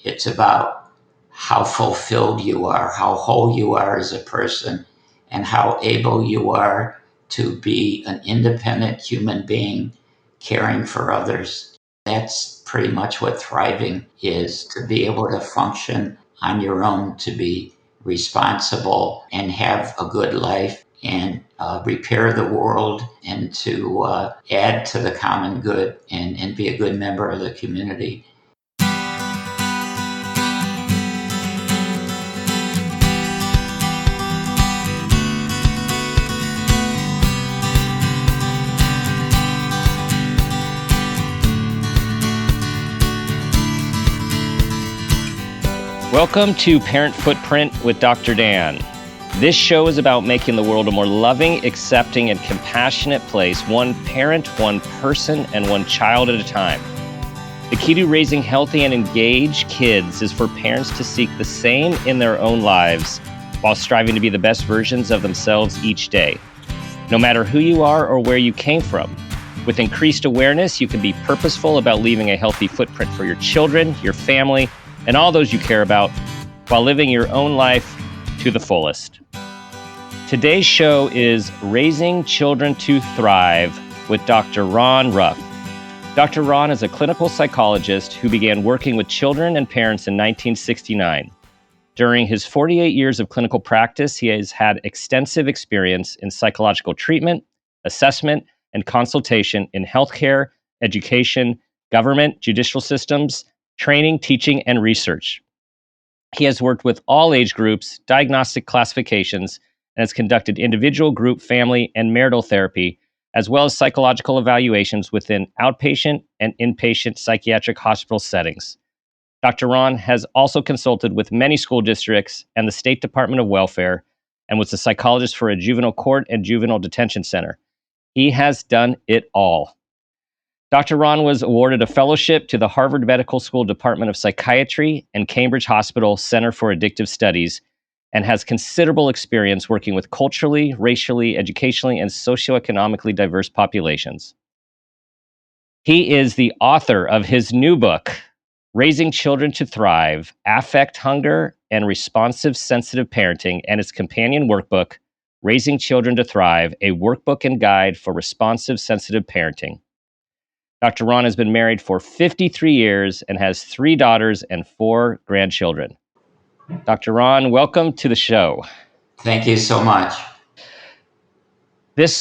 It's about how fulfilled you are, how whole you are as a person, and how able you are to be an independent human being caring for others. That's pretty much what thriving is, to be able to function on your own, to be responsible and have a good life and repair the world and to add to the common good and be a good member of the community. Welcome to Parent Footprint with Dr. Dan. This show is about making the world a more loving, accepting, and compassionate place, one parent, one person, and one child at a time. The key to raising healthy and engaged kids is for parents to seek the same in their own lives while striving to be the best versions of themselves each day, no matter who you are or where you came from. With increased awareness, you can be purposeful about leaving a healthy footprint for your children, your family, and all those you care about, while living your own life to the fullest. Today's show is Raising Children to Thrive with Dr. Ron Ruff. Dr. Ron is a clinical psychologist who began working with children and parents in 1969. During his 48 years of clinical practice, he has had extensive experience in psychological treatment, assessment, and consultation in healthcare, education, government, judicial systems, training, teaching, and research. He has worked with all age groups, diagnostic classifications, and has conducted individual, group, family, and marital therapy, as well as psychological evaluations within outpatient and inpatient psychiatric hospital settings. Dr. Ron has also consulted with many school districts and the State Department of Welfare, and was a psychologist for a juvenile court and juvenile detention center. He has done it all. Dr. Ron was awarded a fellowship to the Harvard Medical School Department of Psychiatry and Cambridge Hospital Center for Addictive Studies, and has considerable experience working with culturally, racially, educationally, and socioeconomically diverse populations. He is the author of his new book, Raising Children to Thrive, Affect Hunger and Responsive Sensitive Parenting, and its companion workbook, Raising Children to Thrive, a workbook and guide for responsive sensitive parenting. Dr. Ron has been married for 53 years and has 3 daughters and 4 grandchildren. Dr. Ron, welcome to the show. Thank you so much. This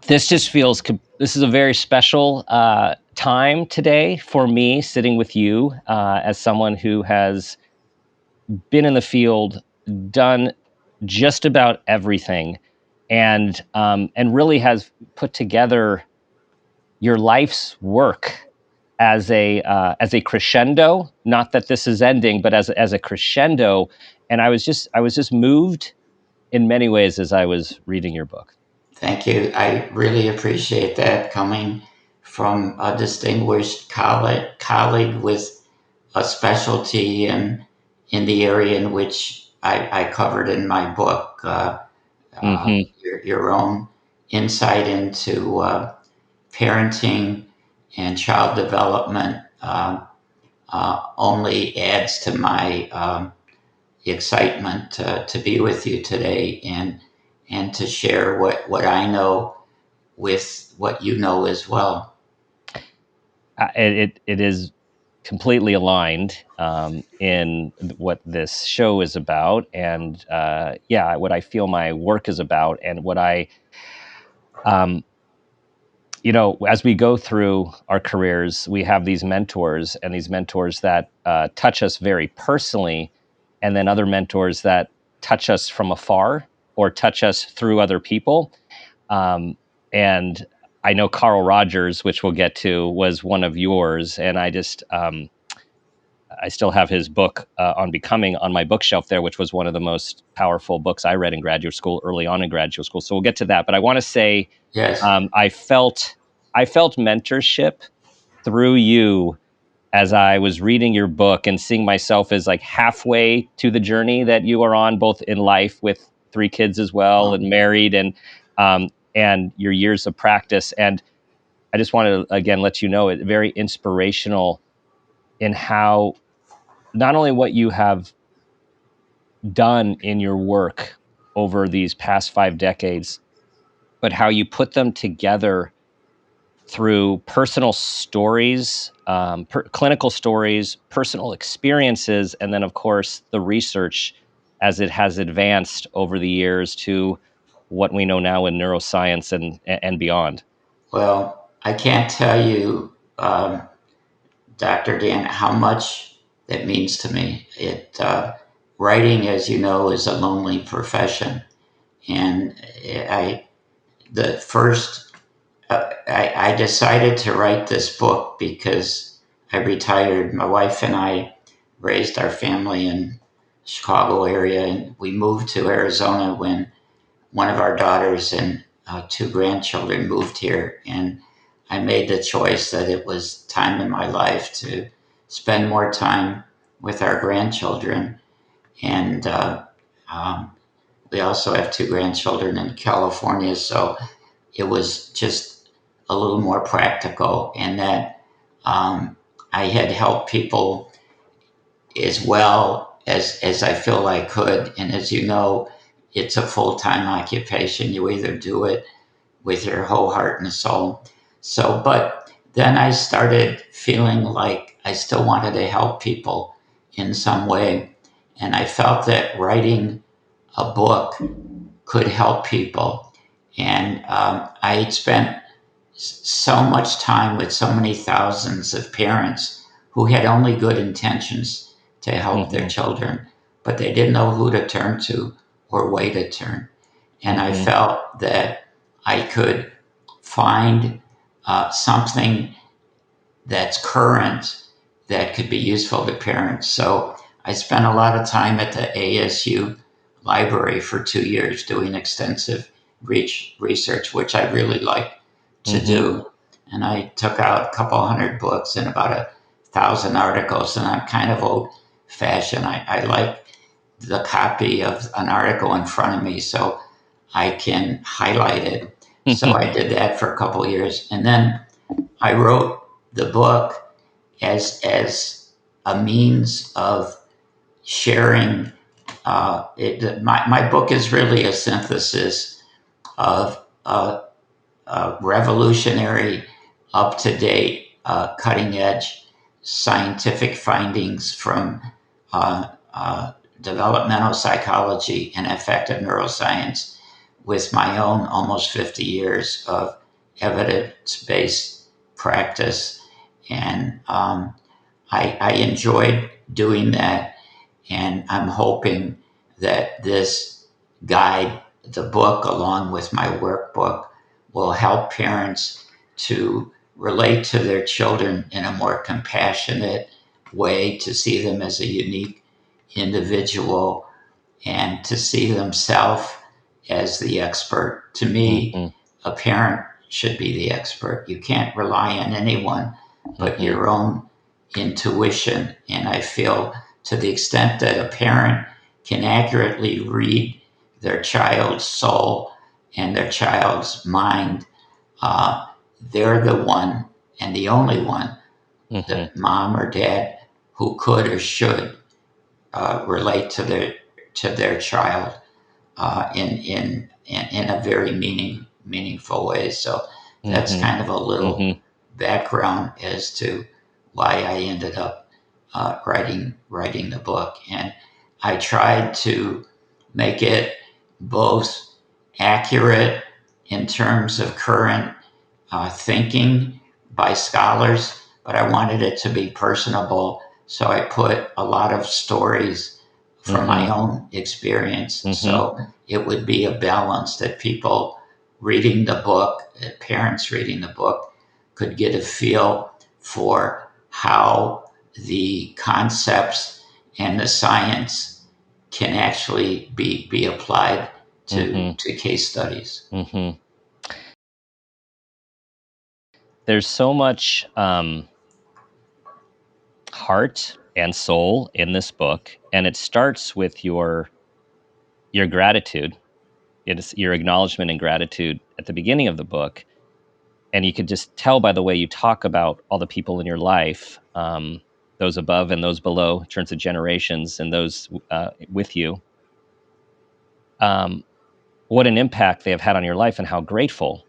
just feels, this is a very special time today for me, sitting with you as someone who has been in the field, done just about everything, and really has put together your life's work as a crescendo. Not that this is ending, but as a crescendo. And I was just moved in many ways as I was reading your book. Thank you. I really appreciate that, coming from a distinguished colleague with a specialty in the area in which I covered in my book. Your own insight into parenting and child development only adds to my excitement to be with you today and to share what I know with what you know as well. It is completely aligned in what this show is about, and what I feel my work is about, and what I as we go through our careers, we have these mentors, and these mentors that touch us very personally, and then other mentors that touch us from afar or touch us through other people. And I know Carl Rogers, which we'll get to, was one of yours, and I just I still have his book on Becoming on my bookshelf there, which was one of the most powerful books I read in graduate school, early on in graduate school. So we'll get to that. But I want to say, yes, I felt mentorship through you as I was reading your book and seeing myself as like halfway to the journey that you are on, both in life with 3 kids as well, and married, and your years of practice. And I just want to, again, let you know, it's very inspirational in how not only what you have done in your work over these past 5 decades, but how you put them together through personal stories, clinical stories, personal experiences, and then, of course, the research as it has advanced over the years to what we know now in neuroscience and beyond. Well, I can't tell you, Dr. Dan, how much that means to me. Writing, as you know, is a lonely profession, and I the first I decided to write this book because I retired. My wife and I raised our family in Chicago area, and we moved to Arizona when one of our daughters and two grandchildren moved here, and I made the choice that it was time in my life to spend more time with our grandchildren. And we also have two grandchildren in California, so it was just a little more practical, and that I had helped people as well as I feel I could. And as you know, it's a full time occupation. You either do it with your whole heart and soul. So, but then I started feeling like I still wanted to help people in some way. And I felt that writing a book could help people. And I had spent so much time with so many thousands of parents who had only good intentions to help their children, but they didn't know who to turn to or way to turn. And I felt that I could find something that's current that could be useful to parents. So I spent a lot of time at the ASU library for 2 years doing extensive research, which I really like to do. And I took out a couple hundred books and about 1,000 articles. And I'm kind of old fashioned. I like the copy of an article in front of me so I can highlight it. So I did that for a couple of years. And then I wrote the book as a means of sharing. My book is really a synthesis of revolutionary, up to date, cutting edge scientific findings from developmental psychology and affective neuroscience with my own almost 50 years of evidence based practice. And I enjoyed doing that. And I'm hoping that this guide, the book, along with my workbook, will help parents to relate to their children in a more compassionate way, to see them as a unique individual, and to see themselves as the expert. To me, a parent should be the expert. You can't rely on anyone but your own intuition. And I feel to the extent that a parent can accurately read their child's soul and their child's mind, they're the one and the only one, the mom or dad, who could or should relate to their child in a very meaningful way. So that's kind of a little background as to why I ended up writing the book. And I tried to make it both accurate in terms of current thinking by scholars, but I wanted it to be personable. So I put a lot of stories from my own experience. So it would be a balance that people reading the book, parents reading the book, could get a feel for how the concepts and the science can actually be applied to case studies. There's so much heart and soul in this book, and it starts with your gratitude. It's your acknowledgement and gratitude at the beginning of the book, and you could just tell by the way you talk about all the people in your life those above and those below, in terms of generations and those with you, what an impact they have had on your life and how grateful.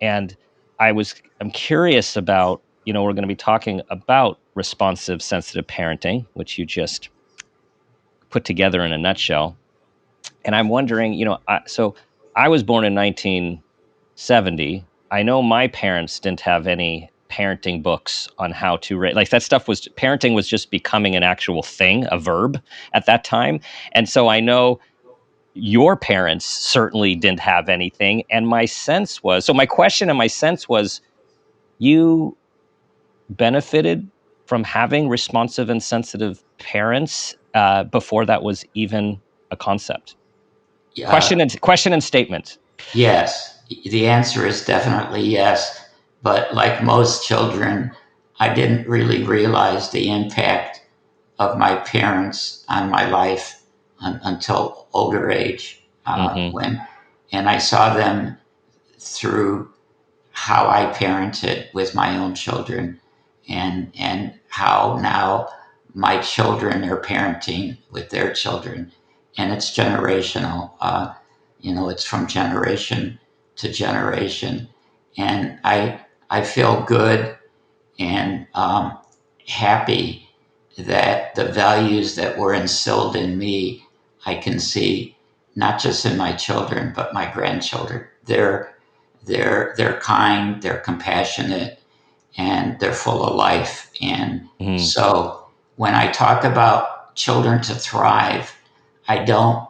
And I'm curious about, we're going to be talking about responsive, sensitive parenting, which you just put together in a nutshell. And I'm wondering, so I was born in 1970. I know my parents didn't have any parenting books on how to raise, like that stuff was, parenting was just becoming an actual thing, a verb at that time. And so I know your parents certainly didn't have anything. And my sense was, so my question and my sense was, you benefited from having responsive and sensitive parents before that was even a concept. Yeah, Question and statement. yes. The answer is definitely yes. But like most children, I didn't really realize the impact of my parents on my life until older age. Mm-hmm. And I saw them through how I parented with my own children, and how now my children are parenting with their children, and it's generational. It's from generation to generation, and I feel good and happy that the values that were instilled in me, I can see not just in my children but my grandchildren. They're kind, they're compassionate, and they're full of life. And Mm-hmm. so when I talk about children to thrive, I don't,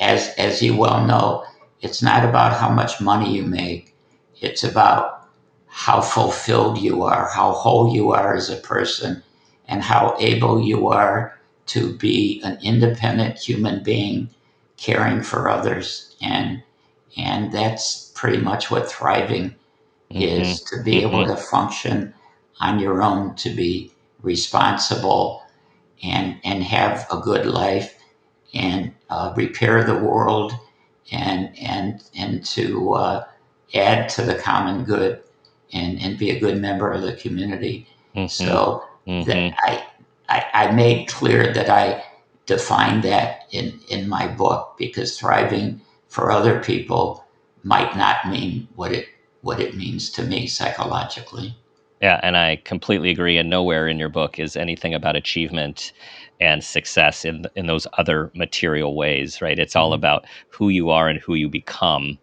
as you well know, it's not about how much money you make. It's about how fulfilled you are, how whole you are as a person, and how able you are to be an independent human being caring for others. And that's pretty much what thriving Mm-hmm. is, to be able Mm-hmm. to function on your own, to be responsible and have a good life, and repair the world, and to add to the common good, and be a good member of the community. Mm-hmm. So that Mm-hmm. I made clear that I defined that in my book, because thriving for other people might not mean what it means to me psychologically. Yeah, and I completely agree. And nowhere in your book is anything about achievement and success in those other material ways, right? It's all about who you are and who you become.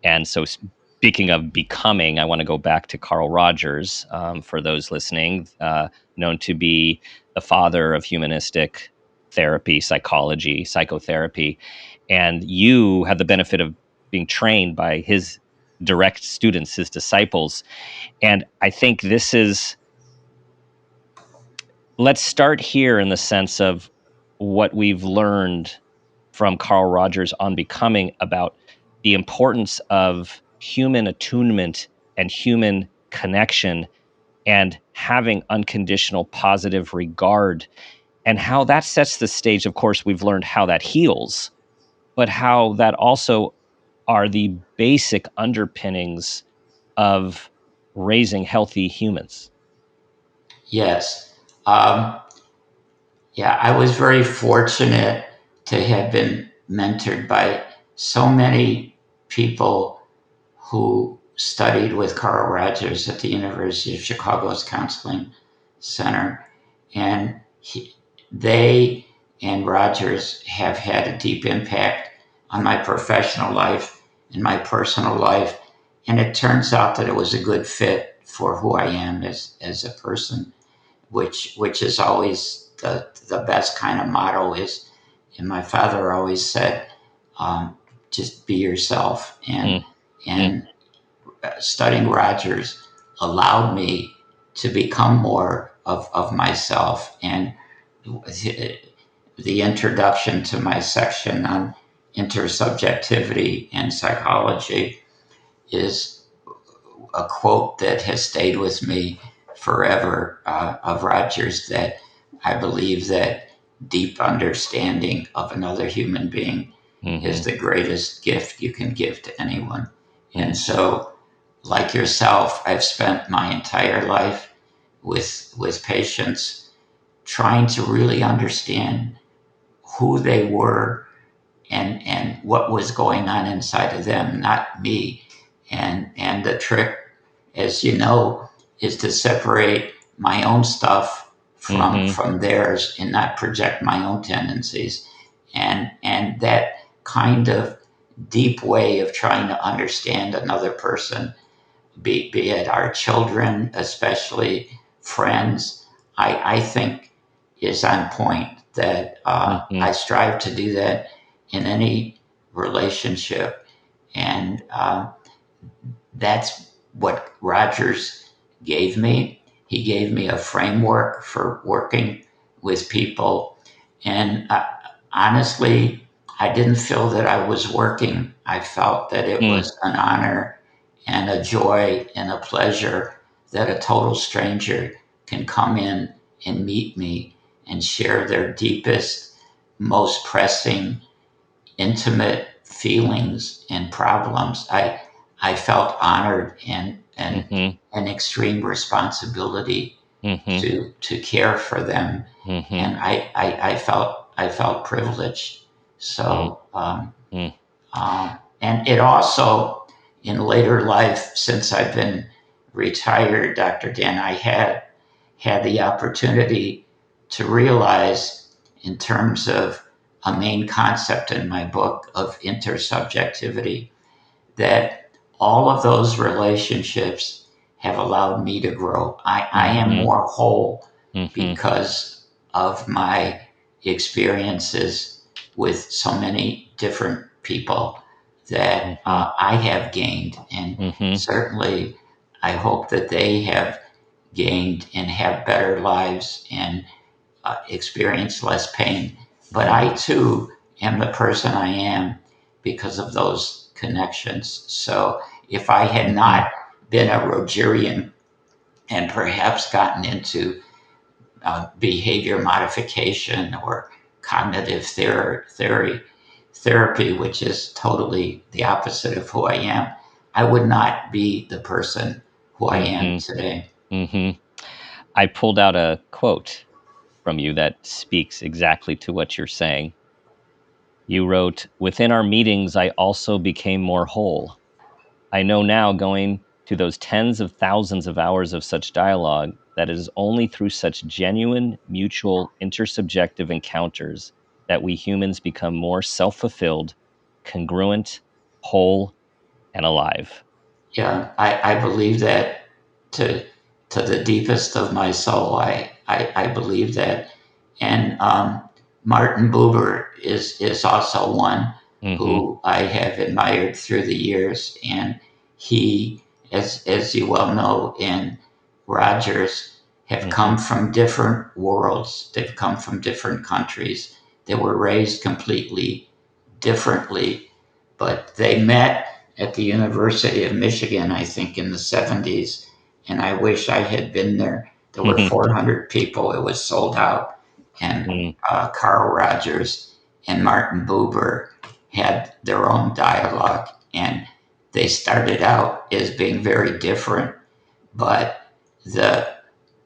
And so, speaking of becoming, I want to go back to Carl Rogers, for those listening, known to be the father of humanistic therapy, psychology, psychotherapy. And you had the benefit of being trained by his direct students, his disciples. And I think let's start here in the sense of what we've learned from Carl Rogers on becoming, about the importance of human attunement and human connection, and having unconditional positive regard, and how that sets the stage. Of course, we've learned how that heals, but how that also are the basic underpinnings of raising healthy humans. Yes. Um, yeah, I was very fortunate to have been mentored by so many people who studied with Carl Rogers at the University of Chicago's Counseling Center. And they and Rogers have had a deep impact on my professional life and my personal life. And it turns out that it was a good fit for who I am as a person, which is always the best kind of motto is. And my father always said, just be yourself. And Mm, mm, and studying Rogers allowed me to become more of myself. And the introduction to my section on intersubjectivity and psychology is a quote that has stayed with me forever, of Rogers, that I believe that deep understanding of another human being is mhm, the greatest gift you can give to anyone. And mm, so, like yourself, I've spent my entire life with patients trying to really understand who they were and what was going on inside of them, not me. And the trick, as you know, is to separate my own stuff from theirs and not project my own tendencies. And that kind of deep way of trying to understand another person, be it our children, especially friends, I think is on point. That I strive to do that in any relationship, and that's what Rogers gave me. He gave me a framework for working with people, and honestly, I didn't feel that I was working. I felt that it was an honor and a joy and a pleasure that a total stranger can come in and meet me and share their deepest, most pressing, intimate feelings and problems. I felt honored and an extreme responsibility to care for them, and I felt privileged. So, and it also, in later life, since I've been retired, Dr. Dan, I had the opportunity to realize, in terms of a main concept in my book of intersubjectivity, that all of those relationships have allowed me to grow. I am more whole because of my experiences with so many different people that I have gained. And certainly, I hope that they have gained and have better lives and experience less pain. But I too am the person I am because of those connections. So if I had not been a Rogerian and perhaps gotten into behavior modification or cognitive therapy, which is totally the opposite of who I am, I would not be the person who I am today. I pulled out a quote from you that speaks exactly to what you're saying. You wrote, "Within our meetings, I also became more whole. I know now, going to those tens of thousands of hours of such dialogue, that it is only through such genuine, mutual, intersubjective encounters that we humans become more self-fulfilled, congruent, whole, and alive." Yeah, I believe that to to the deepest of my soul. I believe that, and Martin Buber is also one who I have admired through the years, and he, as you well know, and Rogers have come from different worlds. They've come from different countries. They were raised completely differently, but they met at the University of Michigan, I think, in the 70s. And I wish I had been there. There were 400 people. It was sold out. And Carl Rogers and Martin Buber had their own dialogue. And they started out as being very different. But the,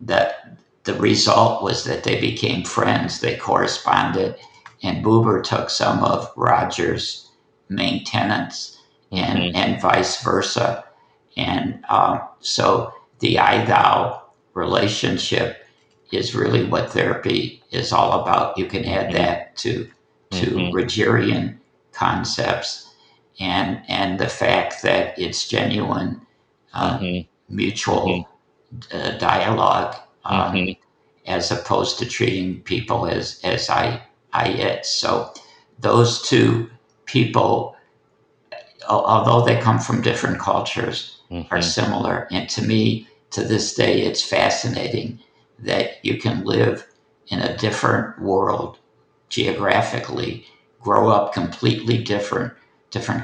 the, the result was that they became friends. They corresponded. And Buber took some of Rogers' main tenets and vice versa. And so the I thou relationship is really what therapy is all about. You can add that to Rogerian concepts and the fact that it's genuine, mutual dialogue, as opposed to treating people as I it. So those two people, although they come from different cultures, are similar. And to me, to this day, it's fascinating that you can live in a different world geographically, grow up completely different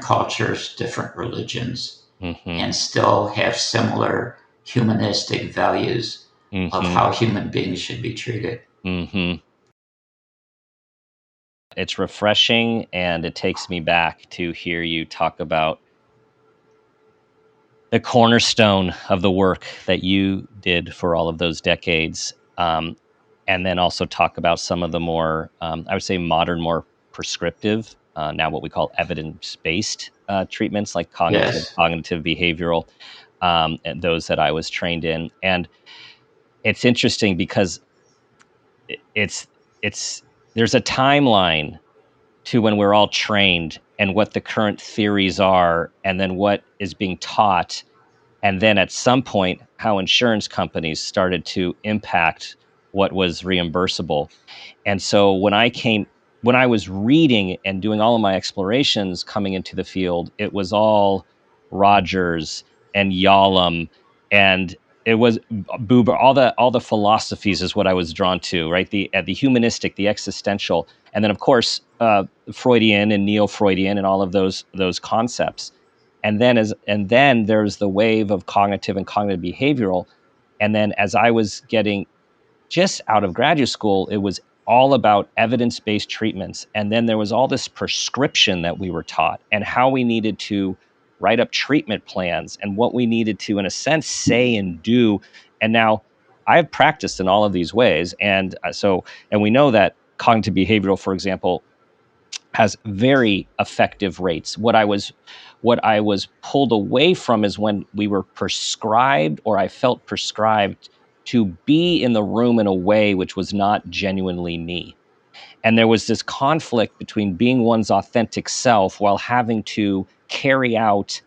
cultures, different religions, and still have similar humanistic values of how human beings should be treated. It's refreshing, and it takes me back to hear you talk about the cornerstone of the work that you did for all of those decades. and then also talk about some of the more, I would say, modern, more prescriptive, now what we call evidence-based treatments, like cognitive Yes. behavioral, and those that I was trained in. And it's interesting because it's it's there's a timeline to when we're all trained and what the current theories are, and then what is being taught, and then at some point how insurance companies started to impact what was reimbursable. And so when I was reading and doing all of my explorations coming into the field, it was all Rogers and Yalom, and it was Buber. All the philosophies is what I was drawn to, right? The humanistic, the existential, and then of course Freudian and neo-Freudian and all of those concepts. And then there's the wave of cognitive and cognitive behavioral. And then as I was getting just out of graduate school, it was all about evidence-based treatments. And then there was all this prescription that we were taught, and how we needed to write up treatment plans, and what we needed to, in a sense, say and do. And now I've practiced in all of these ways. And and we know that cognitive behavioral, for example, has very effective rates. What I was pulled away from is when we were prescribed, or I felt prescribed to be in the room in a way which was not genuinely me. And there was this conflict between being one's authentic self while having to carry out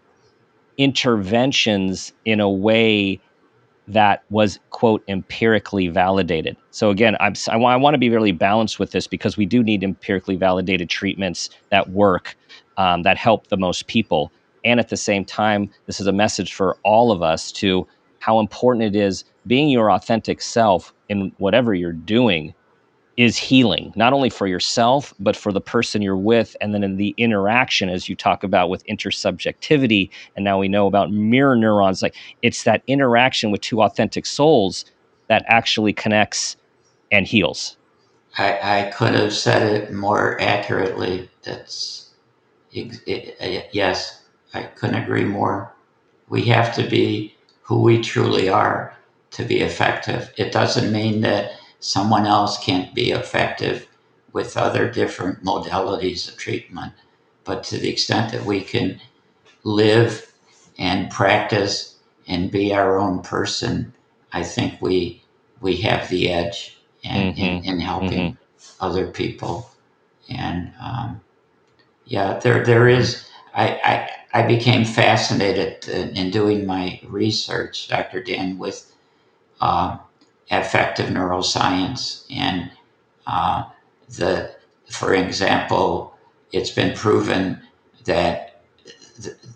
interventions in a way that was, quote, empirically validated. So again, I want to be really balanced with this, because we do need empirically validated treatments that work, that help the most people. And at the same time, this is a message for all of us to how important it is being your authentic self in whatever you're doing is healing, not only for yourself, but for the person you're with. And then in the interaction, as you talk about with intersubjectivity, and now we know about mirror neurons, like it's that interaction with two authentic souls that actually connects and heals. I could have said it more accurately. Yes, I couldn't agree more. We have to be who we truly are to be effective. It doesn't mean that someone else can't be effective with other different modalities of treatment, but to the extent that we can live and practice and be our own person, I think we have the edge in helping other people. And yeah, there is. I became fascinated in doing my research, Dr. Dan, with uh, affective neuroscience and uh, the. For example, it's been proven that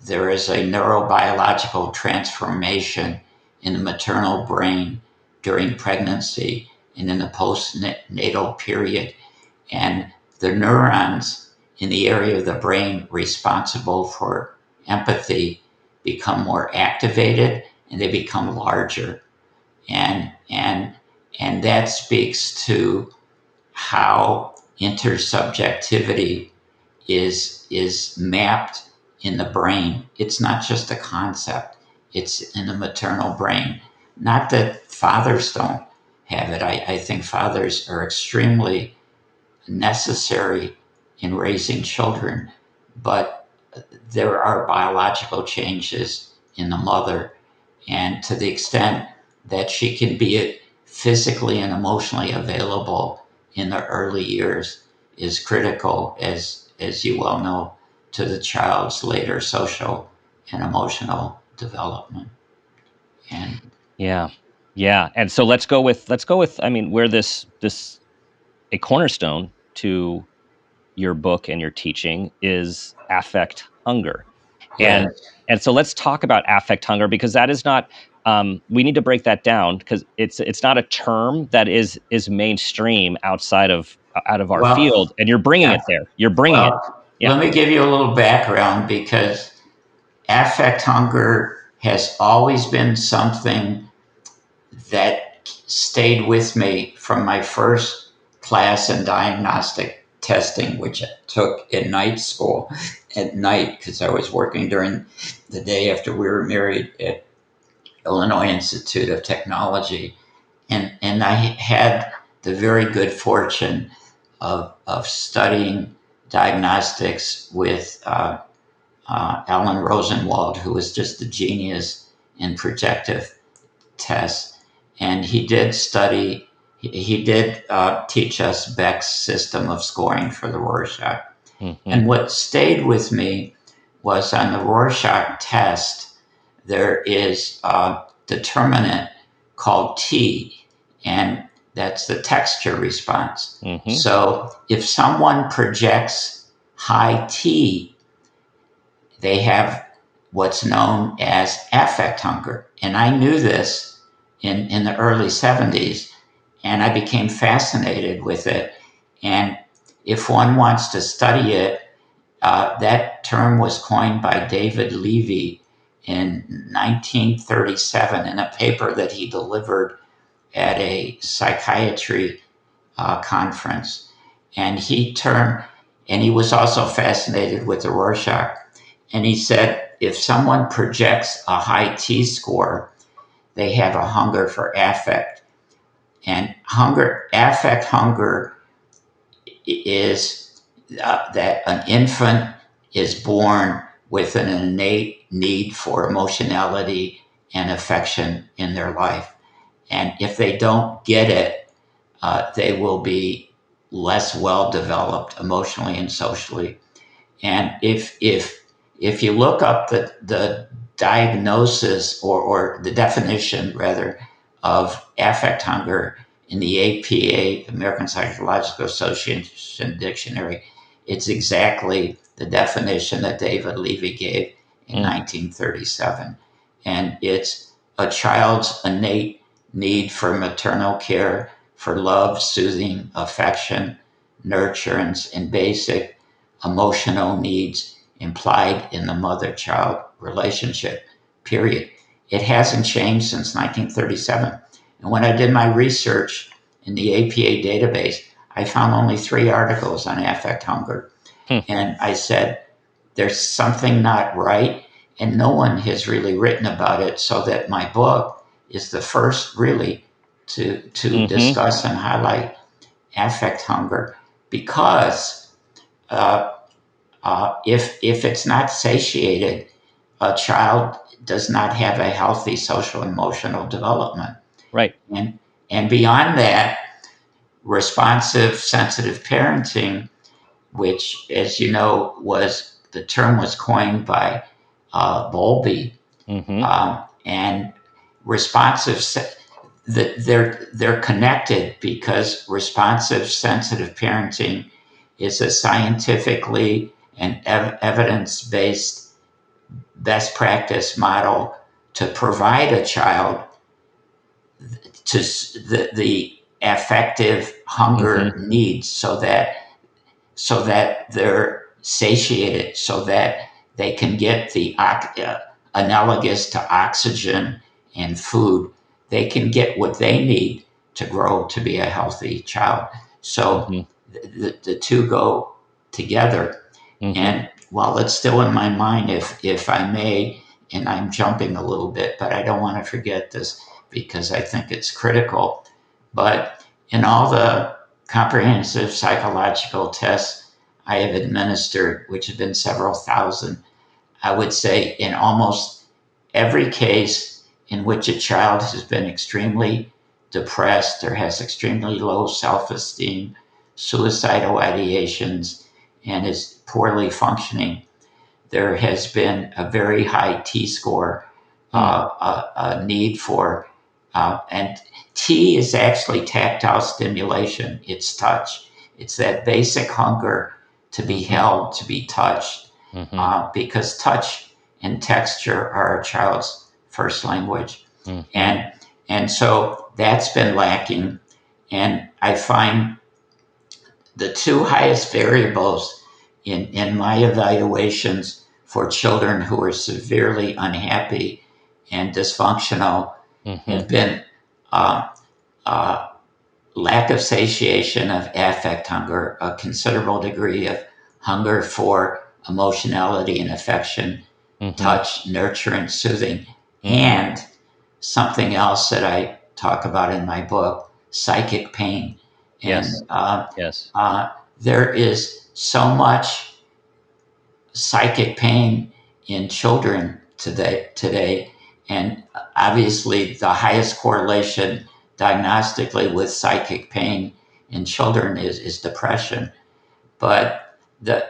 there is a neurobiological transformation in the maternal brain during pregnancy and in the postnatal period, and the neurons in the area of the brain responsible for empathy become more activated and they become larger. And that speaks to how intersubjectivity is mapped in the brain. It's not just a concept, it's in the maternal brain. Not that fathers don't have it. I think fathers are extremely necessary in raising children, but there are biological changes in the mother. And to the extent that she can be physically and emotionally available in the early years is critical, as you well know, to the child's later social and emotional development. And Yeah. Yeah. And so let's go with, I mean, where this a cornerstone to your book and your teaching is affect hunger. And yes, so let's talk about affect hunger, because that is not, we need to break that down, because it's not a term that is mainstream out of our well, field, and you're bringing yeah, it there. You're bringing it. well, Yeah. let me give you a little background because affect hunger has always been something that stayed with me from my first class in diagnostic testing, which I took at night school at night because I was working during the day after we were married at Illinois Institute of Technology. And I had the very good fortune of studying diagnostics with Alan Rosenwald, who was just a genius in projective tests. And he did study, he did teach us Beck's system of scoring for the Rorschach. Mm-hmm. And what stayed with me was on the Rorschach test, there is a determinant called T, and that's the texture response. Mm-hmm. So if someone projects high T, they have what's known as affect hunger. And I knew this in the early 70s, and I became fascinated with it. And if one wants to study it, that term was coined by David Levy in 1937 in a paper that he delivered at a psychiatry conference. And he was also fascinated with the Rorschach. And he said, if someone projects a high T-score, they have a hunger for affect. And affect hunger is that an infant is born with an innate need for emotionality and affection in their life. And if they don't get it, they will be less well developed emotionally and socially. And if you look up the diagnosis or the definition rather of affect hunger in the APA, American Psychological Association dictionary, it's exactly the definition that David Levy gave in 1937. And it's a child's innate need for maternal care, for love, soothing, affection, nurturance, and basic emotional needs implied in the mother-child relationship, period. It hasn't changed since 1937. And when I did my research in the APA database, I found only 3 articles on affect hunger. And I said, there's something not right, and no one has really written about it, so that my book is the first really to discuss and highlight affect hunger, because if it's not satiated, a child does not have a healthy social emotional development. Right. And beyond that, responsive, sensitive parenting, which, as you know, the term was coined by Bowlby, and responsive. They're connected, because responsive, sensitive parenting is a scientifically and evidence-based best practice model to provide a child to the affective hunger needs, so that they're satiated, so that they can get the analogous to oxygen and food. They can get what they need to grow to be a healthy child. So the two go together. And while it's still in my mind, if I may, and I'm jumping a little bit, but I don't want to forget this because I think it's critical. But in all the comprehensive psychological tests I have administered, which have been several thousand, I would say in almost every case in which a child has been extremely depressed or has extremely low self-esteem, suicidal ideations, and is poorly functioning, there has been a very high T-score, a need for, and T is actually tactile stimulation. It's touch. It's that basic hunger to be held, to be touched, because touch and texture are a child's first language. And so that's been lacking. And I find the 2 highest variables in my evaluations for children who are severely unhappy and dysfunctional have been lack of satiation of affect hunger, a considerable degree of hunger for emotionality and affection, touch, nurturance, soothing, and something else that I talk about in my book, psychic pain. And Yes. Yes. uh, there is so much psychic pain in children today, and obviously the highest correlation diagnostically with psychic pain in children is depression. But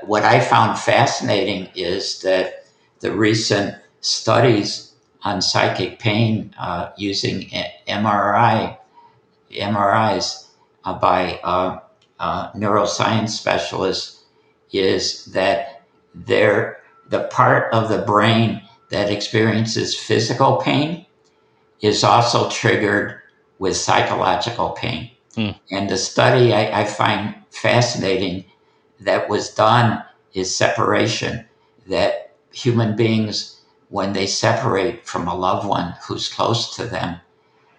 what I found fascinating is that the recent studies on psychic pain using MRIs by neuroscience specialists is that the part of the brain that experiences physical pain is also triggered with psychological pain. Mm. And the study I find fascinating that was done is separation. That human beings, when they separate from a loved one who's close to them,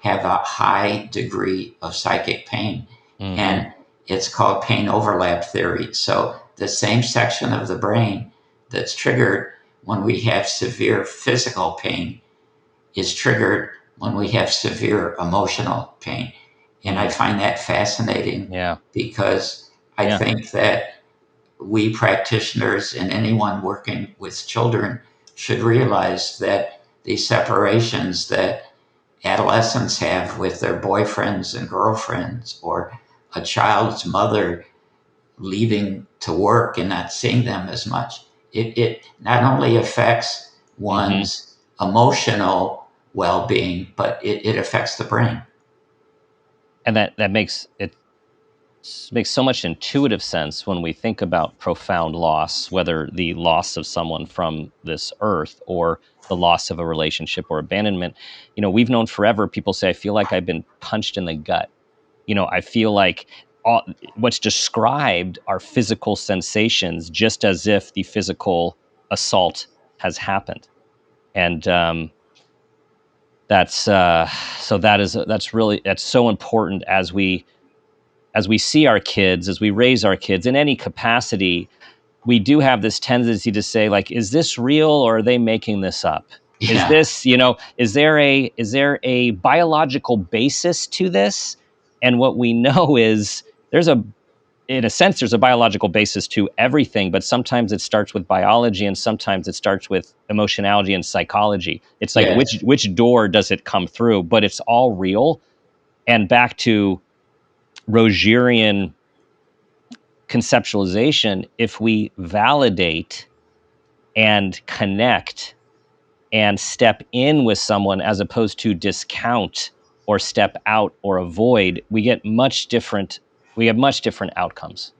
have a high degree of psychic pain. Mm-hmm. And it's called pain overlap theory. So the same section of the brain that's triggered when we have severe physical pain is triggered when we have severe emotional pain. And I find that fascinating because I think that we practitioners and anyone working with children should realize that these separations that adolescents have with their boyfriends and girlfriends, or a child's mother leaving to work and not seeing them as much, it not only affects one's emotional well-being, but it affects the brain. And that makes so much intuitive sense when we think about profound loss, whether the loss of someone from this earth or the loss of a relationship or abandonment. We've known forever, people say, I feel like I've been punched in the gut. I feel like what's described are physical sensations, just as if the physical assault has happened. And that's so important as we see our kids, as we raise our kids in any capacity. We do have this tendency to say, like, is this real or are they making this up? Yeah. Is this, is there a biological basis to this? And what we know is in a sense, there's a biological basis to everything, but sometimes it starts with biology and sometimes it starts with emotionality and psychology. It's like, which door does it come through? But it's all real. And back to Rogerian conceptualization, if we validate and connect and step in with someone as opposed to discount or step out or avoid, we have much different outcomes.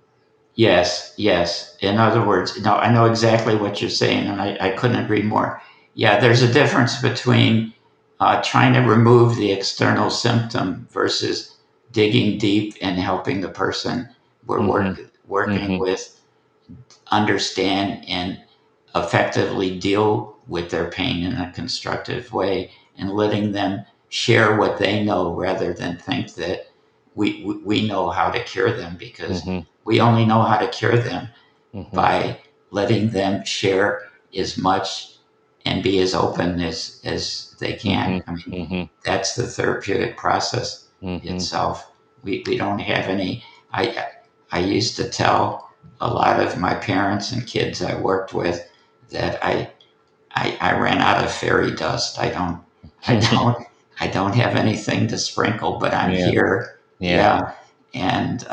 Yes. In other words, no, I know exactly what you're saying, and I couldn't agree more. Yeah, there's a difference between trying to remove the external symptom versus digging deep and helping the person we're working with understand and effectively deal with their pain in a constructive way, and letting them share what they know rather than think that we know how to cure them, because we only know how to cure them by letting them share as much and be as open as they can. I mean, that's the therapeutic process itself. We don't have any. I used to tell a lot of my parents and kids I worked with that I ran out of fairy dust. I don't have anything to sprinkle, but I'm here. Yeah. And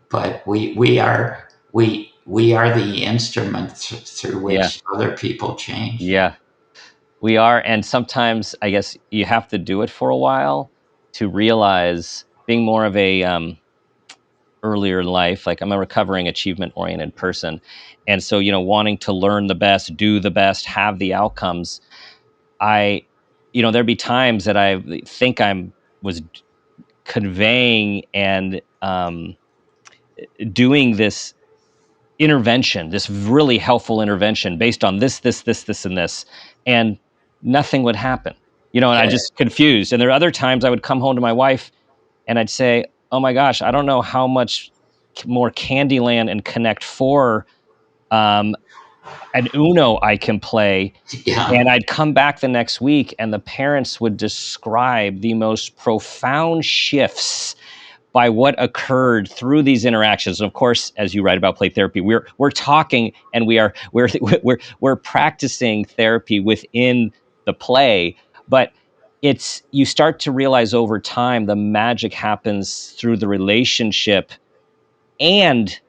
but we are the instrument through which other people change. Yeah, we are. And sometimes I guess you have to do it for a while to realize, being more of a earlier in life, like, I'm a recovering achievement oriented person. And so, wanting to learn the best, do the best, have the outcomes, there'd be times that I think was conveying and doing this intervention, this really helpful intervention based on this, and this, and nothing would happen, and I just confused. And there are other times I would come home to my wife and I'd say, oh my gosh, I don't know how much more Candyland and Connect 4 and Uno I can play. Yeah. And I'd come back the next week and the parents would describe the most profound shifts by what occurred through these interactions. And of course, as you write about play therapy, we're talking, and we're practicing therapy within the play, but you start to realize over time the magic happens through the relationship and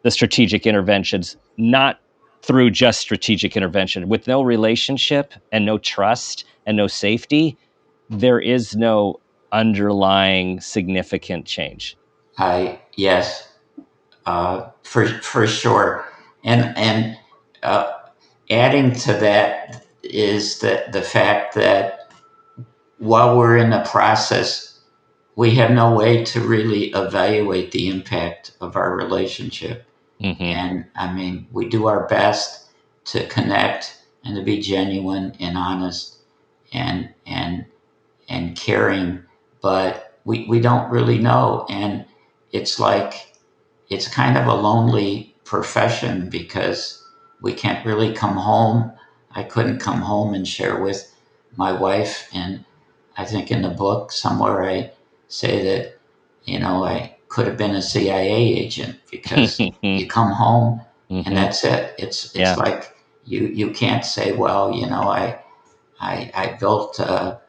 the strategic interventions, not through just strategic intervention. With no relationship and no trust and no safety, there is no underlying significant change. Yes, for sure, and uh, adding to that is that the fact that while we're in the process, we have no way to really evaluate the impact of our relationship. Mm-hmm. And I mean, we do our best to connect and to be genuine and honest and and caring, but we don't really know. And it's like it's kind of a lonely profession because we can't really come home. I couldn't come home and share with my wife. And I think in the book somewhere I say that, I could have been a CIA agent because you come home and Mm-hmm. that's it. It's Yeah. like you can't say, well, I built a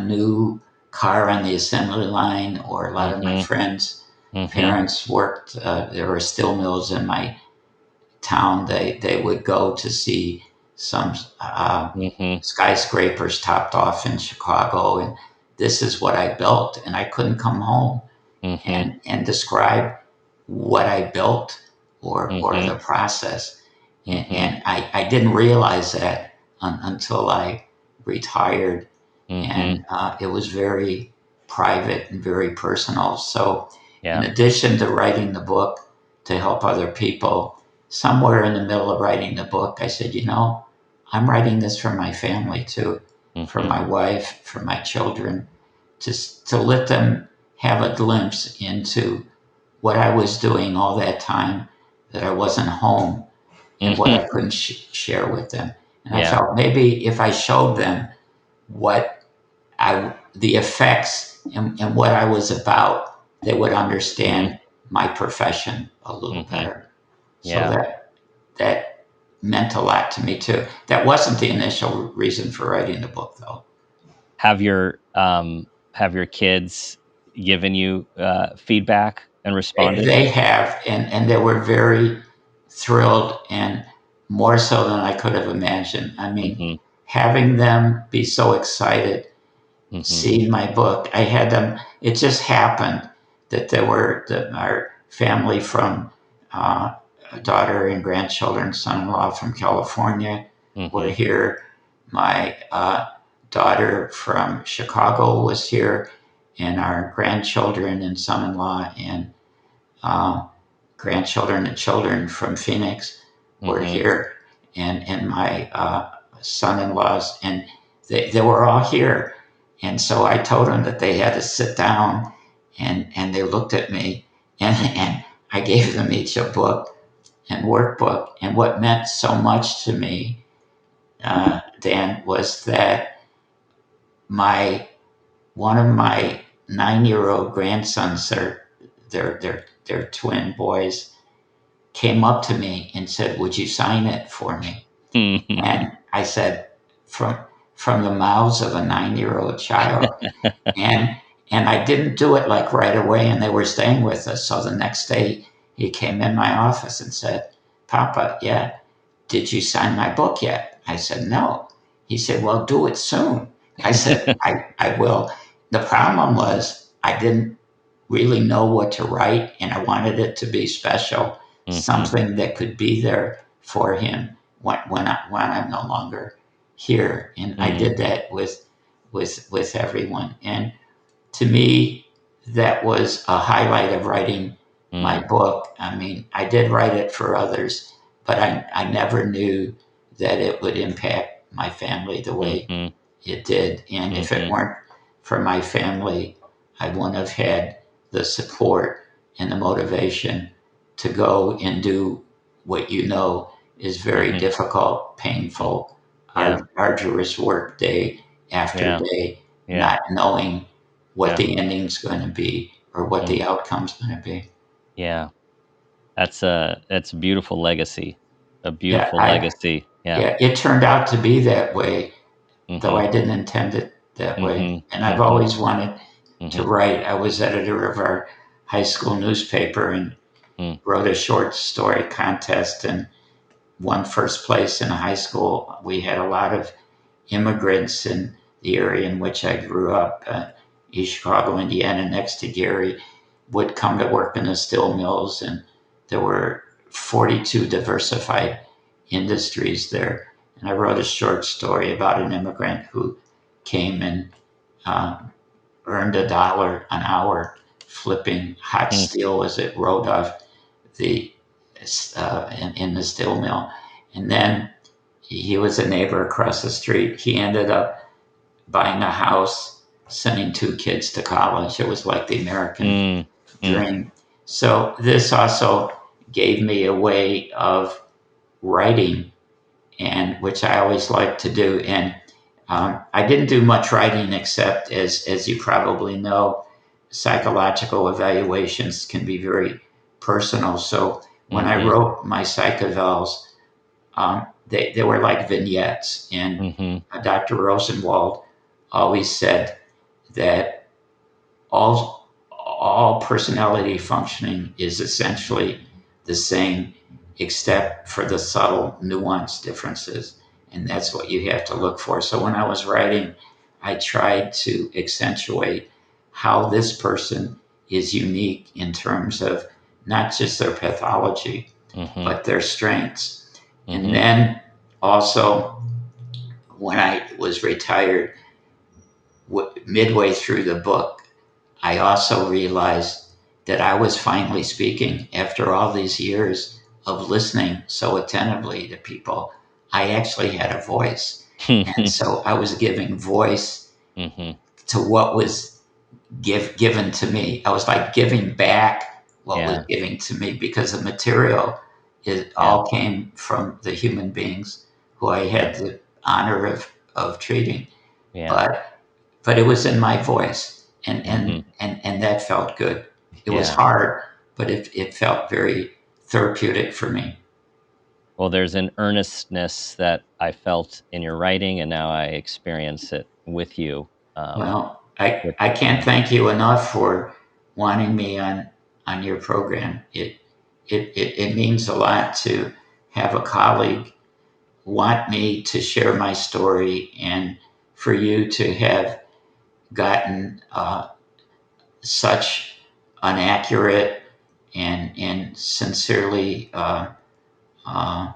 new car on the assembly line, or a lot of my Mm-hmm. friends' Mm-hmm. parents worked. There were steel mills in my town. They would go to see some Mm-hmm. skyscrapers topped off in Chicago, and this is what I built. And I couldn't come home Mm-hmm. and describe what I built or Mm-hmm. the process. Mm-hmm. And I didn't realize that until I retired, Mm-hmm. and it was very private and very personal. So, in Yeah. addition to writing the book to help other people, somewhere in the middle of writing the book, I said, I'm writing this for my family too, for Mm-hmm. my wife, for my children, to let them have a glimpse into what I was doing all that time that I wasn't home, and what I Mm-hmm. couldn't share with them. And I Yeah. felt maybe if I showed them what the effects and what I was about, they would Mm-hmm. understand my profession a little Mm-hmm. better. So Yeah. that meant a lot to me too. That wasn't the initial reason for writing the book, though. Have your kids given you feedback and responded? They have, and they were very thrilled, and more so than I could have imagined. I mean, Mm-hmm. having them be so excited Mm-hmm. seeing my book. I had them. It just happened that there were our family from daughter and grandchildren, son-in-law from California were Mm-hmm. here. My daughter from Chicago was here, and our grandchildren and son-in-law and uh, grandchildren and children from Phoenix were Mm-hmm. here, and my son-in-laws, and they were all here. And so I told them that they had to sit down, and they looked at me, and I gave them each a book and workbook. And what meant so much to me, Dan, was that my one of my 9-year-old grandsons, they're twin boys, came up to me and said, "Would you sign it for me?" And I said, "From the mouths of a 9-year-old child." And I didn't do it like right away, and they were staying with us. So the next day, he came in my office and said, "Papa, yeah, did you sign my book yet?" I said, "No." He said, "Well, do it soon." I said, I will." The problem was I didn't really know what to write, and I wanted it to be special, Mm-hmm. something that could be there for him when I'm no longer here. And I Mm-hmm. did that with everyone. And to me, that was a highlight of writing my book. I mean, I did write it for others, but I never knew that it would impact my family the way Mm-hmm. it did. And if it Mm-hmm. weren't for my family, I wouldn't have had the support and the motivation to go and do what is very Mm-hmm. difficult, painful, Yeah. arduous work day after Yeah. day, Yeah. not knowing. what Yeah. the ending's going to be or what Mm. the outcome's going to be. Yeah. That's a beautiful legacy. A Yeah, beautiful legacy. Yeah. yeah, it turned out to be that way, though Mhm. I didn't intend it that way. Mhm. And I've Mhm. always wanted to Mhm. write. I was editor of our high school newspaper and Mm. wrote a short story contest and won first place in a high school. We had a lot of immigrants in the area in which I grew up, East Chicago, Indiana, next to Gary, would come to work in the steel mills, and there were 42 diversified industries there. And I wrote a short story about an immigrant who came and uh, earned $1 an hour flipping hot Mm. steel as it rode off the in the steel mill. And then he was a neighbor across the street. He ended up buying a house, sending 2 kids to college. It was like the American Mm. Mm. dream. So this also gave me a way of writing, and which I always like to do. And I didn't do much writing except, as you probably know, psychological evaluations can be very personal. So when I Mhm. wrote my psych evals, they were like vignettes. And Mhm. Dr. Rosenwald always said that all personality functioning is essentially the same, except for the subtle nuance differences. And that's what you have to look for. So when I was writing, I tried to accentuate how this person is unique in terms of not just their pathology, Mhm. but their strengths. And Mhm. then also, when I was retired, midway through the book, I also realized that I was finally speaking after all these years of listening so attentively to people. I actually had a voice. And so I was giving voice Mhm. to what was given to me. I was like giving back what was Yeah. given to me because the material, it Yeah. all came from the human beings who I Yeah. had the honor of treating. Yeah. But it was in my voice, and Mhm. that felt good. It was Yeah. hard, but it felt very therapeutic for me. Well, there's an earnestness that I felt in your writing, and now I experience it with you. Well, I With I can't yeah. thank you enough for wanting me on your program. It means a lot to have a colleague want me to share my story, and for you to have gotten such an accurate and sincerely uh, uh,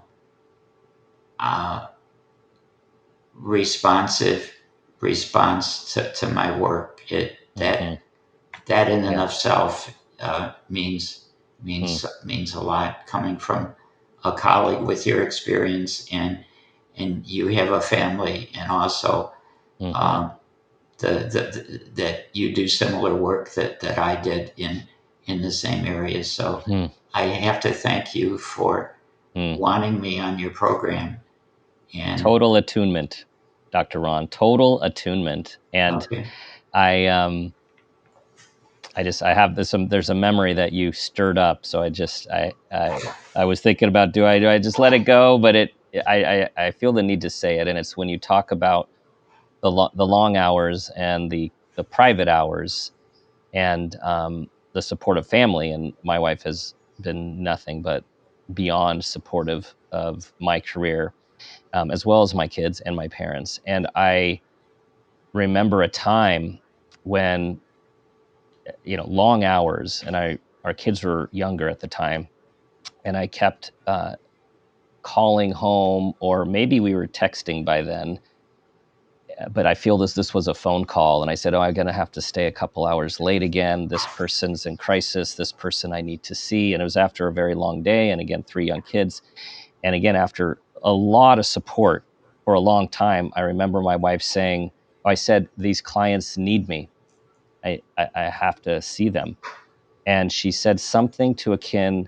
responsive response to my work. It Mhm. that in and Yeah. of self Mm. means a lot coming from a colleague with your experience, and you have a family, and also Mhm. um, that you do similar work that I did in the same areas. So Mm. I have to thank you for Mm. wanting me on your program. And Total attunement, Dr. Ron. Total attunement. And okay, I I have this there's a memory that you stirred up, so I was thinking about do I just let it go, but I feel the need to say it, and it's when you talk about the long hours and the private hours and the supportive family, and my wife has been nothing but beyond supportive of my career, as well as my kids and my parents. And I remember a time when long hours, and our kids were younger at the time, and I kept calling home, or maybe we were texting by then, but I feel this was a phone call, and I said, "Oh, I'm gonna have to stay a couple hours late again. This person's in crisis. This person I need to see." And it was after a very long day, and again, 3 young kids, and again after a lot of support for a long time. I remember my wife saying, "I said these clients need me. I have to see them." And she said something to akin,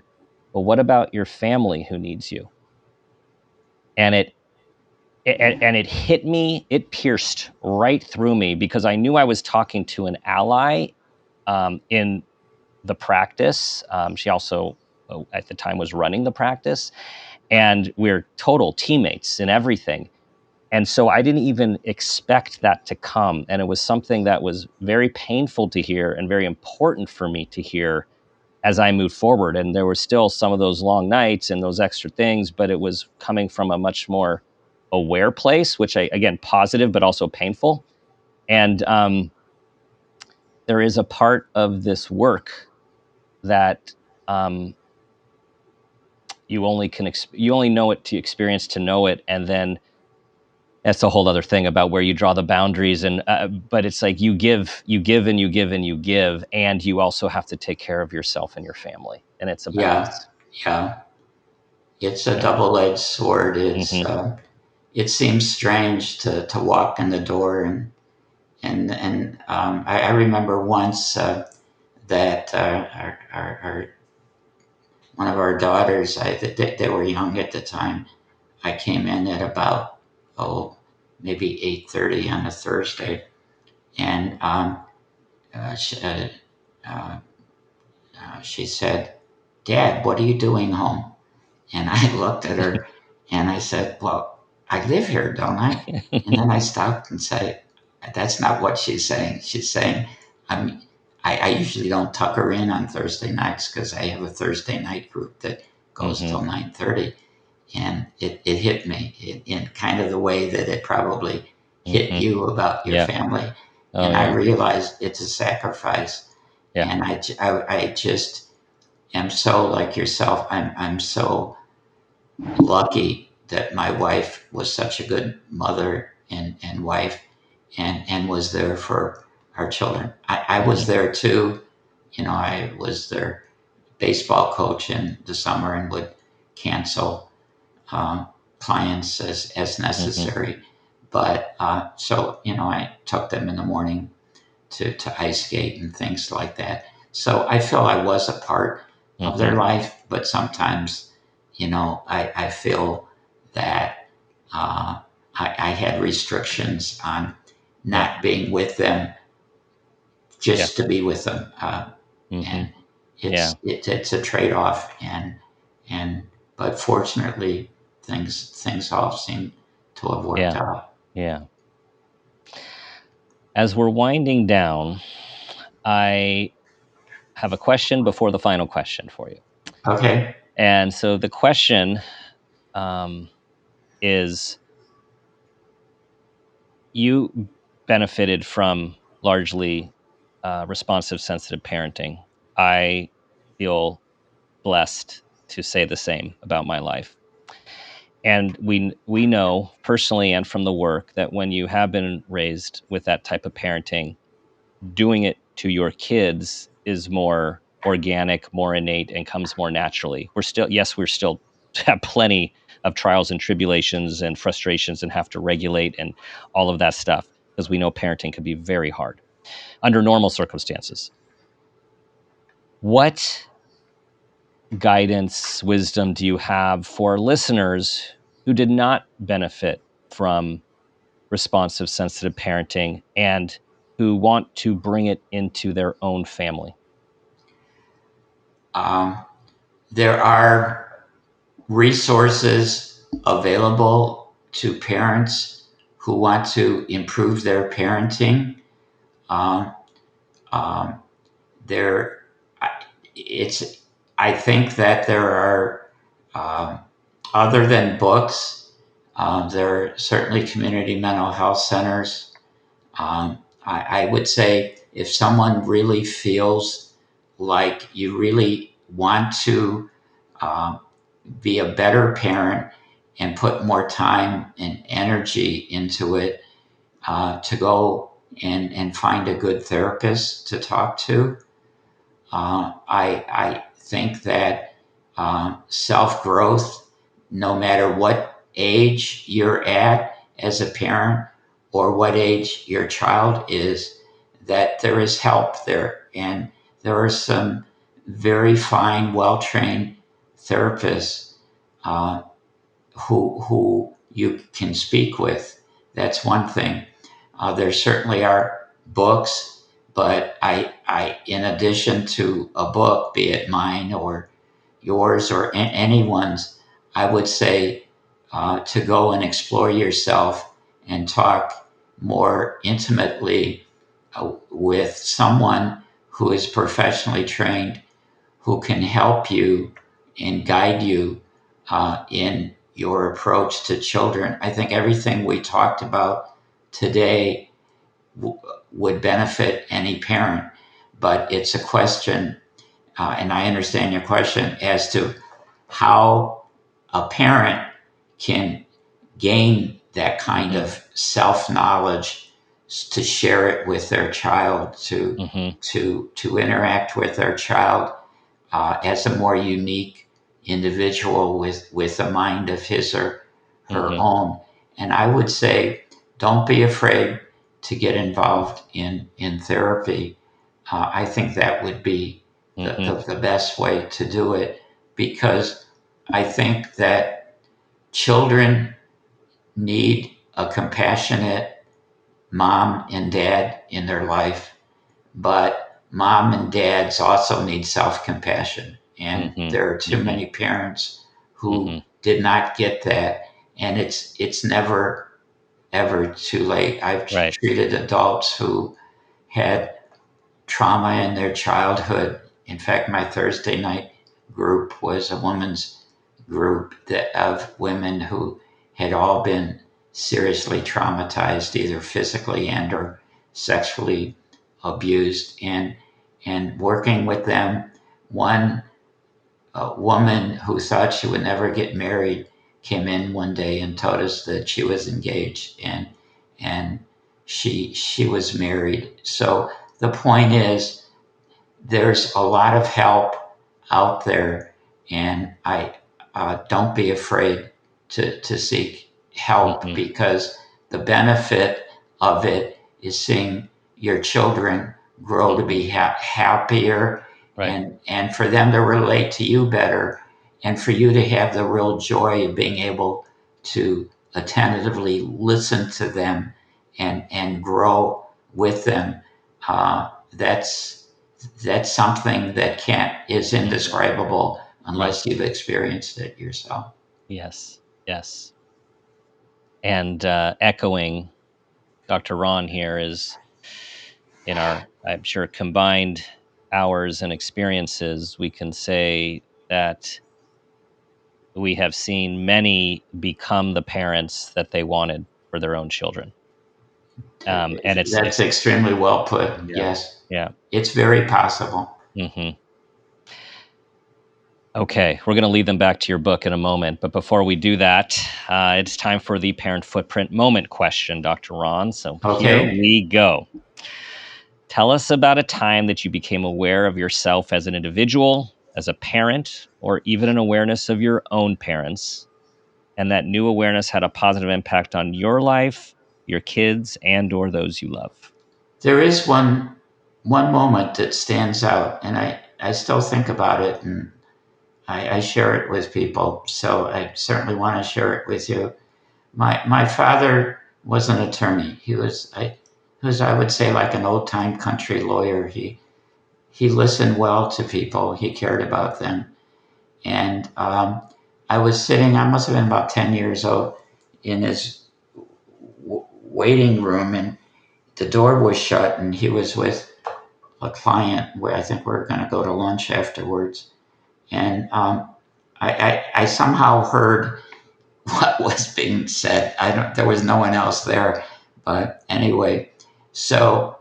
"Well, what about your family who needs you?" And and it hit me, it pierced right through me, because I knew I was talking to an ally in the practice. She also, at the time, was running the practice, and we're total teammates in everything. And so I didn't even expect that to come. And it was something that was very painful to hear and very important for me to hear as I moved forward. And there were still some of those long nights and those extra things, but it was coming from a much more aware place, which again, positive, but also painful. And there is a part of this work that you only know it to experience to know it. And then that's a whole other thing about where you draw the boundaries. And but it's like you give and you give and you give, and you also have to take care of yourself and your family, and it's a Yeah, balance. yeah. It's a Yeah. double-edged sword. Mm-hmm. It seems strange to walk in the door I remember once that one of our daughters, they were young at the time. I came in at about maybe 8:30 on a Thursday, and uh, she, uh, uh, she said, "Dad, what are you doing home?" And I looked at her and I said, "Well, I live here, don't I?" And then I stopped and said, "That's not what she's saying. She's saying, I'm, I usually don't tuck her in on Thursday nights because I have a Thursday night group that goes Mm-hmm. till 9:30." And it hit me in kind of the way that it probably hit Mm-hmm. you about your Yeah. family. Oh And I yeah. realized it's a sacrifice. Yeah. And I just am so like yourself. I'm so lucky that my wife was such a good mother and wife and was there for our children. I was Mm-hmm. there too. I was their baseball coach in the summer and would cancel clients as Mm-hmm. necessary. But I took them in the morning to ice skate and things like that. So I feel I was a part of Mm-hmm. their life, but sometimes, I feel that I had restrictions on Yeah. not being with them Yeah. just to be with them. Mm-hmm. And Yeah. it's a trade off. And but fortunately, things all seem to have worked Yeah. out. Yeah. As we're winding down, I have a question before the final question for you. Okay. And so the question um, is, you benefited from largely responsive, sensitive parenting. I feel blessed to say the same about my life. And we know personally and from the work that when you have been raised with that type of parenting, doing it to your kids is more organic, more innate, and comes more naturally. We're still have plenty of trials and tribulations and frustrations and have to regulate and all of that stuff, because we know parenting can be very hard under normal circumstances. What guidance, wisdom do you have for listeners who did not benefit from responsive, sensitive parenting and who want to bring it into their own family? Um, there are resources available to parents who want to improve their parenting. Um, um, there, it's. I think that there are, um, other than books, there are certainly community mental health centers. I would say if someone really feels like you really want to um, be a better parent and put more time and energy into it, to go and find a good therapist to talk to. I think that self growth, no matter what age you're at as a parent or what age your child is, that there is help there. And there are some very fine, well trained therapists who you can speak with. That's one thing. There certainly are books, but in addition to a book, be it mine or yours or anyone's, I would say to go and explore yourself and talk more intimately with someone who is professionally trained, who can help you and guide you in your approach to children. I think everything we talked about today would benefit any parent, but it's a question, and I understand your question, as to how a parent can gain that kind of self-knowledge to share it with their child, to interact with their child as a more unique individual with a mind of his or her own. And I would say, don't be afraid to get involved in therapy. I think that would be the best way to do it, because I think that children need a compassionate mom and dad in their life, but mom and dads also need self-compassion. And there are too many parents who did not get that. And it's never, ever too late. I've treated adults who had trauma in their childhood. In fact, my Thursday night group was a women's group of women who had all been seriously traumatized, either physically and or sexually abused, and working with them. One woman who thought she would never get married came in one day and told us that she was engaged, and she was married. So the point is, there's a lot of help out there, and I don't be afraid to seek help, because the benefit of it is seeing your children grow to be happier, and for them to relate to you better, and for you to have the real joy of being able to attentively listen to them and grow with them. That's something that is indescribable unless you've experienced it yourself. Yes. And echoing Dr. Ron here, is in our, I'm sure, combined hours and experiences, we can say that we have seen many become the parents that they wanted for their own children. And that's extremely well put. Yes. Yeah. It's very possible. Okay, we're going to lead them back to your book in a moment. But before we do that, it's time for the parent footprint moment question, Dr. Ron. So Here we go. Tell us about a time that you became aware of yourself as an individual, as a parent, or even an awareness of your own parents, and that new awareness had a positive impact on your life, your kids, and or those you love. There is one moment that stands out, and I still think about it, and I share it with people, so I certainly want to share it with you. My father was an attorney. He was, I would say, like an old-time country lawyer. He listened well to people. He cared about them. And I was sitting, I must have been about 10 years old, in his waiting room, and the door was shut, and he was with a client where I think we were going to go to lunch afterwards. And I somehow heard what was being said. There was no one else there, but anyway, so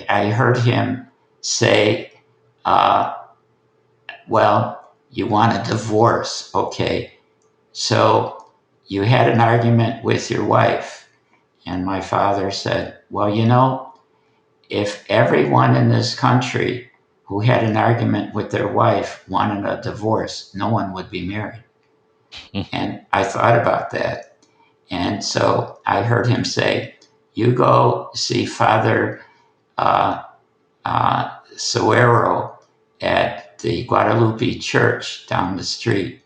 I heard him say, well, you want a divorce, okay? So you had an argument with your wife. And my father said, well, if everyone in this country who had an argument with their wife wanted a divorce, no one would be married. And I thought about that. And so I heard him say, you go see Father Suero at the Guadalupe Church down the street.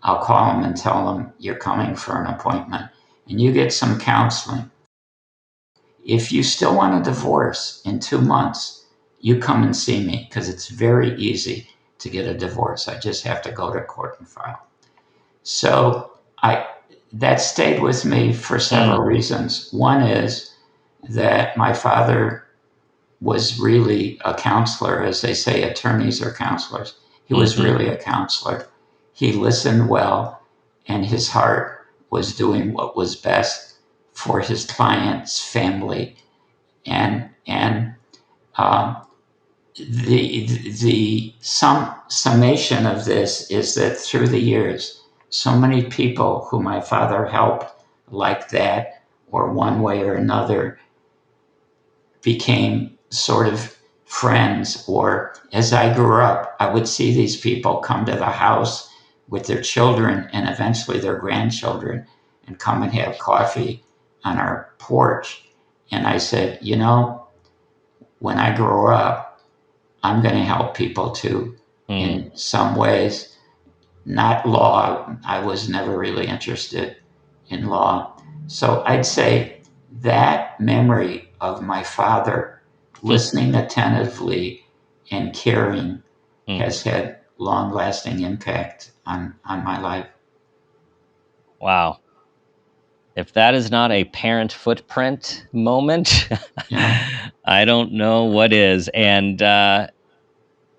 I'll call them and tell them you're coming for an appointment, and you get some counseling. If you still want a divorce in 2 months, you come and see me, because it's very easy to get a divorce. I just have to go to court and file. So that stayed with me for several reasons. One is that my father was really a counselor. As they say, attorneys are counselors. He was really a counselor. He listened well, and his heart was doing what was best for his client's family. And the summation of this is that through the years, so many people who my father helped like that, or one way or another, became sort of friends. Or as I grew up, I would see these people come to the house with their children and eventually their grandchildren and come and have coffee on our porch. And I said, when I grow up, I'm going to help people too, in some ways. Not law. I was never really interested in law. So I'd say that memory of my father listening attentively and caring has had long-lasting impact on my life. Wow. If that is not a parent footprint moment, I don't know what is. And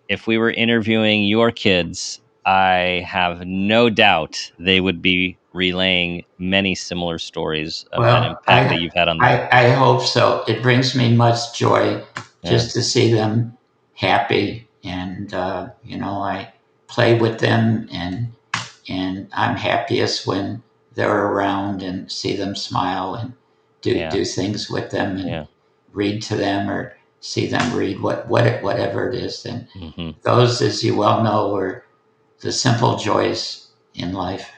if we were interviewing your kids, I have no doubt they would be relaying many similar stories of that impact that you've had on them. I hope so. It brings me much joy just to see them happy. And, I play with them, and I'm happiest when they're around and see them smile and do things with them and read to them or see them read whatever it is. And those, as you well know, are the simple joys in life.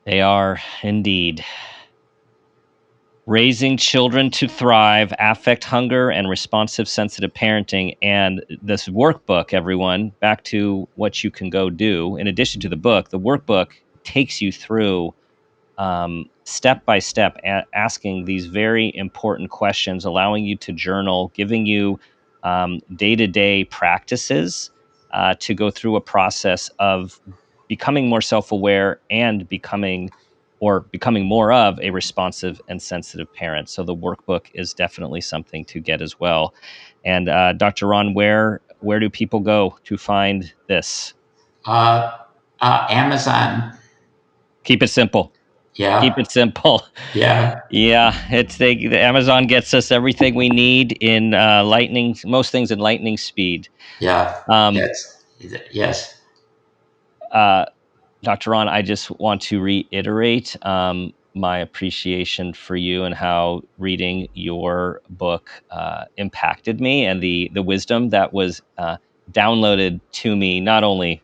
They are indeed. Raising Children to Thrive, Affect Hunger and Responsive Sensitive Parenting. And this workbook, everyone, back to what you can go do. In addition to the book, the workbook takes you through step by step, asking these very important questions, allowing you to journal, giving you day-to-day practices to go through a process of becoming more self-aware and becoming more of a responsive and sensitive parent. So the workbook is definitely something to get as well. And Dr. Ron, where do people go to find this? Amazon. Keep it simple. Yeah. Keep it simple. Yeah. Yeah. The Amazon gets us everything we need in most things in lightning speed. Yeah. Yes. Dr. Ron, I just want to reiterate my appreciation for you and how reading your book impacted me, and the wisdom that was downloaded to me, not only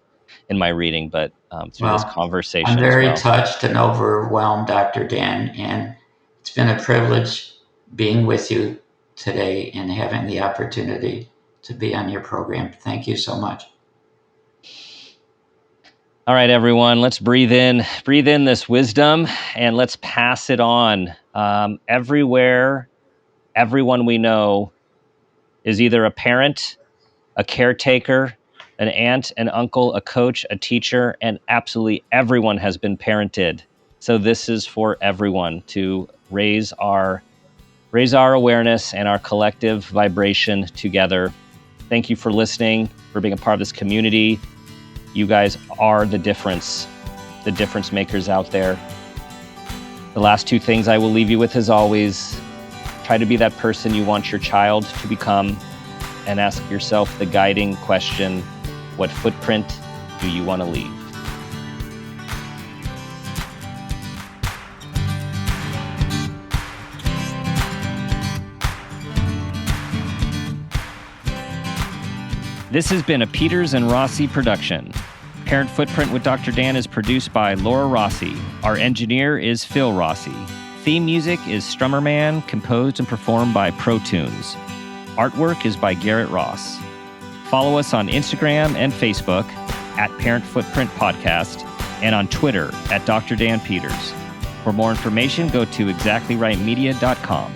in my reading, but through this conversation. I'm very touched and overwhelmed, Dr. Dan, and it's been a privilege being with you today and having the opportunity to be on your program. Thank you so much. All right, everyone, let's breathe in this wisdom, and let's pass it on. Everywhere, everyone we know is either a parent, a caretaker, an aunt, an uncle, a coach, a teacher, and absolutely everyone has been parented. So this is for everyone to raise our awareness and our collective vibration together. Thank you for listening, for being a part of this community. You guys are the difference makers out there. The last two things I will leave you with, as always, try to be that person you want your child to become, and ask yourself the guiding question: what footprint do you want to leave? This has been a Peters and Rossi production. Parent Footprint with Dr. Dan is produced by Laura Rossi. Our engineer is Phil Rossi. Theme music is Strummer Man, composed and performed by Pro Tunes. Artwork is by Garrett Ross. Follow us on Instagram and Facebook at Parent Footprint Podcast, and on Twitter at Dr. Dan Peters. For more information, go to exactlyrightmedia.com.